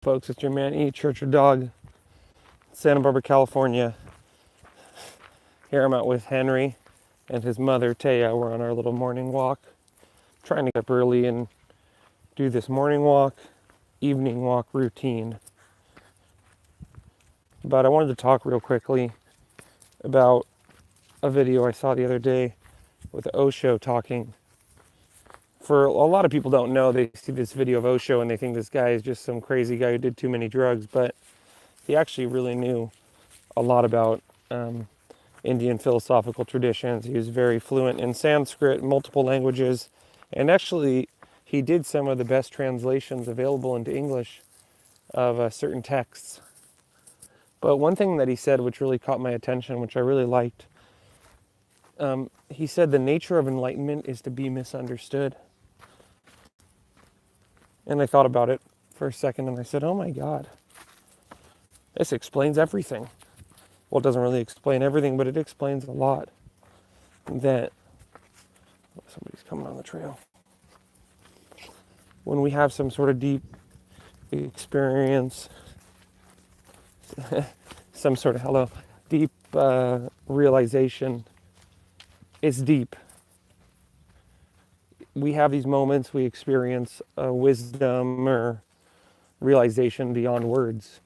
Folks, it's your man E, Church of Dog, Santa Barbara, California. Here I'm out with Henry and his mother, Taya. We're on our little morning walk, trying to get up early and do this morning walk, evening walk routine. But I wanted to talk real quickly about a video I saw the other day with Osho talking. For a lot of people don't know, they see this video of Osho and they think this guy is just some crazy guy who did too many drugs, but he actually really knew a lot about Indian philosophical traditions. He was very fluent in Sanskrit, multiple languages, and actually he did some of the best translations available into English of certain texts. But one thing that he said which really caught my attention, which I really liked, he said the nature of enlightenment is to be misunderstood. And I thought about it for a second and I said, oh my God, this explains everything. Well, it doesn't really explain everything, but it explains a lot. That somebody's coming on the trail. When we have some sort of deep experience, some sort of deep realization, it's deep. We have these moments, we experience wisdom or realization beyond words.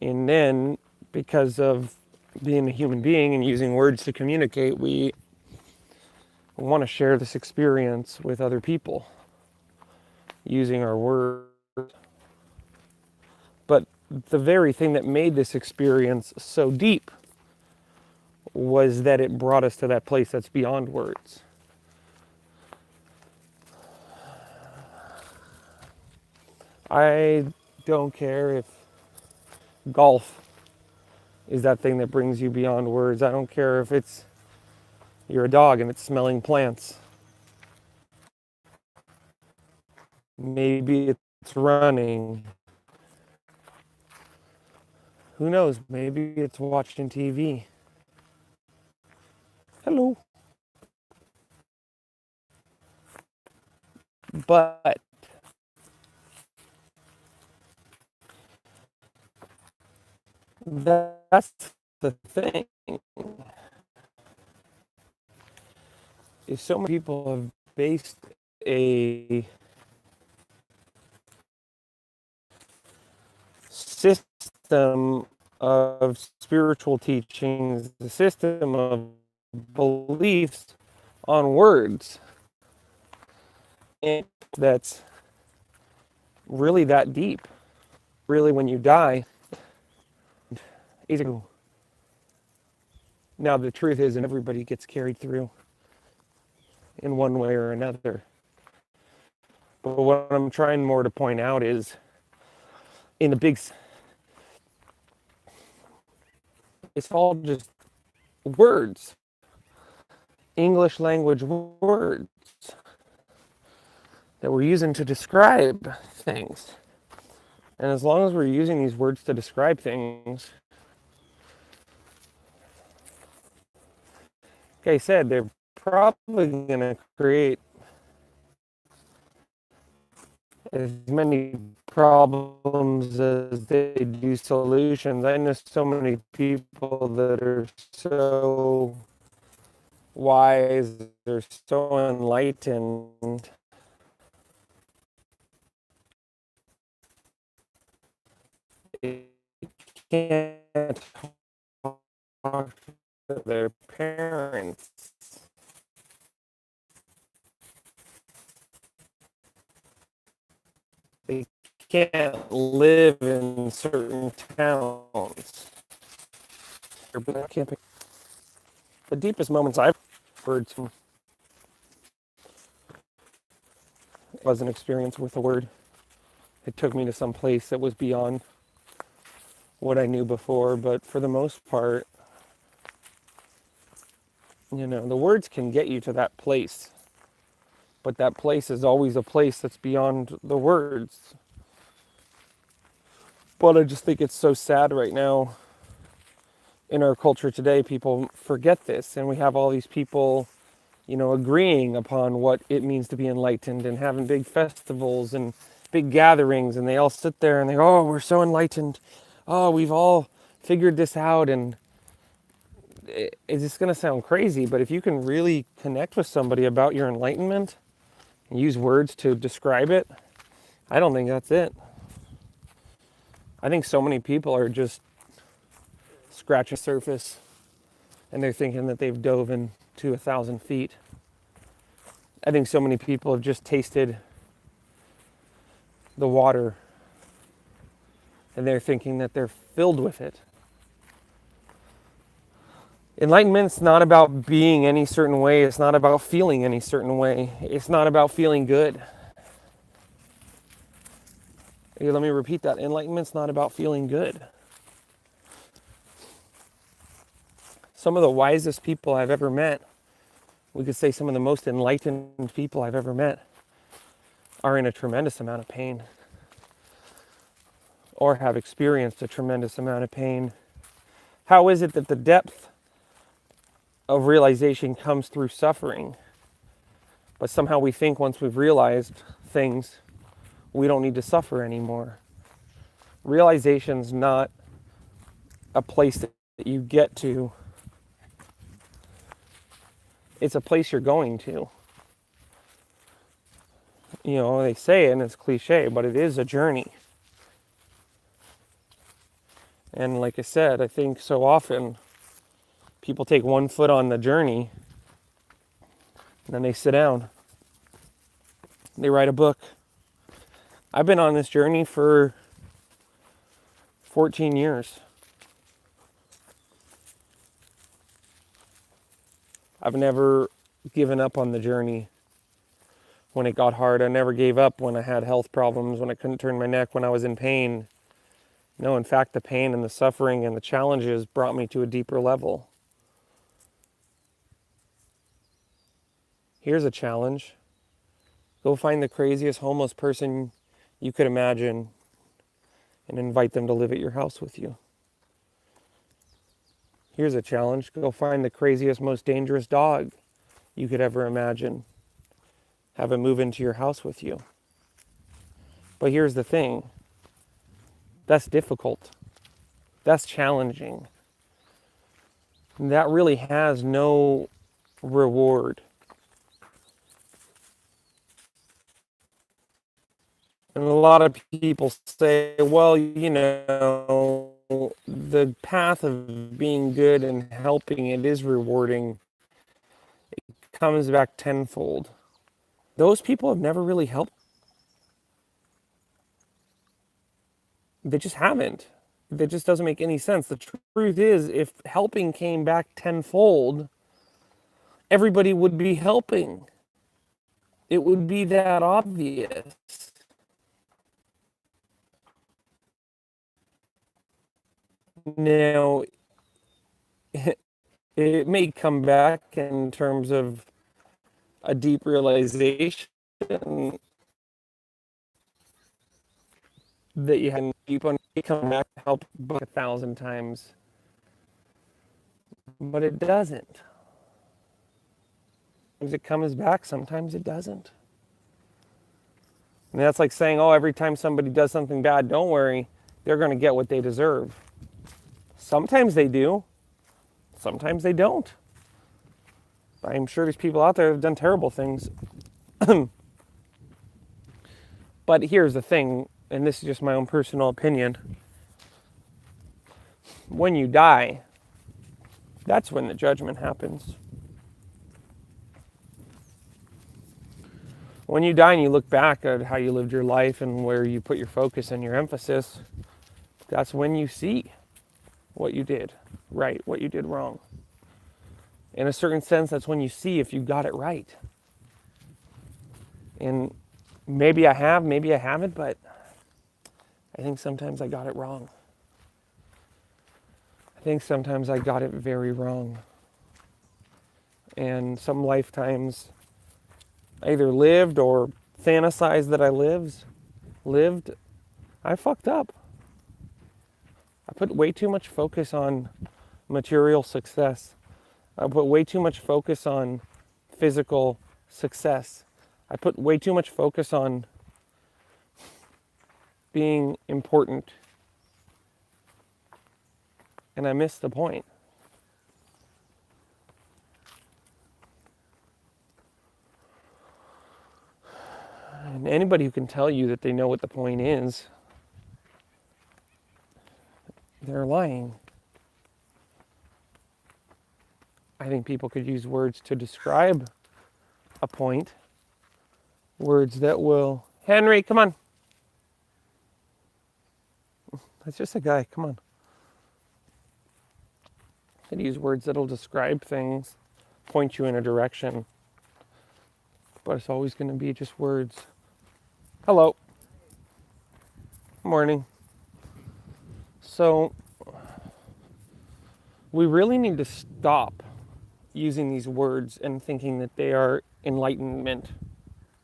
And then, because of being a human being and using words to communicate, we want to share this experience with other people using our words. But the very thing that made this experience so deep was that it brought us to that place that's beyond words. I don't care if golf is that thing that brings you beyond words. I don't care if you're a dog and it's smelling plants. Maybe it's running. Who knows? Maybe it's watching TV. Hello. But that's the thing. Is so many people have based a system of spiritual teachings, the system of beliefs on words. And that's really that deep. Really, when you die, now the truth is, and everybody gets carried through in one way or another. But what I'm trying more to point out is, in the big, it's all just words, English language words that we're using to describe things. And as long as we're using these words to describe things, like I said, they're probably going to create as many problems as they do solutions. I know so many people that are so wise, they're so enlightened. They can't talk to their parents. They can't live in certain towns. The deepest moments I've heard was an experience with a word. It took me to some place that was beyond what I knew before, but for the most part, the words can get you to that place. But that place is always a place that's beyond the words. But I just think it's so sad right now in our culture today, people forget this. And we have all these people, agreeing upon what it means to be enlightened and having big festivals and big gatherings, and they all sit there and they go, oh, we're so enlightened. Oh, we've all figured this out. And it's just going to sound crazy, but if you can really connect with somebody about your enlightenment and use words to describe it, I don't think that's it. I think so many people are just scratching the surface and they're thinking that they've dove into 1,000 feet. I think so many people have just tasted the water and they're thinking that they're filled with it. Enlightenment's not about being any certain way. It's not about feeling any certain way. It's not about feeling good. Hey, let me repeat that. Enlightenment's not about feeling good. Some of the wisest people I've ever met, we could say some of the most enlightened people I've ever met, are in a tremendous amount of pain or have experienced a tremendous amount of pain. How is it that the depth of realization comes through suffering? But somehow we think once we've realized things, we don't need to suffer anymore. Realization's not a place that you get to. It's a place you're going to. You know, they say it and it's cliche, but it is a journey. And like I said, I think so often people take one foot on the journey and then they sit down. They write a book. I've been on this journey for 14 years. I've never given up on the journey when it got hard. I never gave up when I had health problems, when I couldn't turn my neck, when I was in pain. No, in fact, the pain and the suffering and the challenges brought me to a deeper level. Here's a challenge. Go find the craziest homeless person you could imagine and invite them to live at your house with you. Here's a challenge. Go find the craziest, most dangerous dog you could ever imagine. Have it move into your house with you. But here's the thing. That's difficult. That's challenging. That really has no reward. And a lot of people say, well, you know, the path of being good and helping, it is rewarding. It comes back tenfold. Those people have never really helped. They just haven't. That just doesn't make any sense. The truth is, if helping came back tenfold, everybody would be helping. It would be that obvious. Now, it may come back in terms of a deep realization that you hadn't deep on. It come back to help 1,000 times, but it doesn't. Sometimes it comes back, sometimes it doesn't. And that's like saying, oh, every time somebody does something bad, don't worry, they're going to get what they deserve. Sometimes they do. Sometimes they don't. I'm sure there's people out there who have done terrible things. But here's the thing, and this is just my own personal opinion. When you die, that's when the judgment happens. When you die and you look back at how you lived your life and where you put your focus and your emphasis, that's when you see what you did right, what you did wrong. In a certain sense, that's when you see if you got it right. And maybe I have, maybe I haven't, but I think sometimes I got it wrong. I think sometimes I got it very wrong. And some lifetimes I either lived or fantasized that I lived, I fucked up. I put way too much focus on material success. I put way too much focus on physical success. I put way too much focus on being important, and I missed the point. And anybody who can tell you that they know what the point is, they're lying. I think people could use words to describe a point. Words that will... Henry, come on. That's just a guy, come on. Could use words that'll describe things, point you in a direction. But it's always going to be just words. Hello. Morning. So, we really need to stop using these words and thinking that they are enlightenment,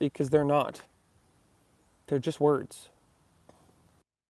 because they're not. They're just words.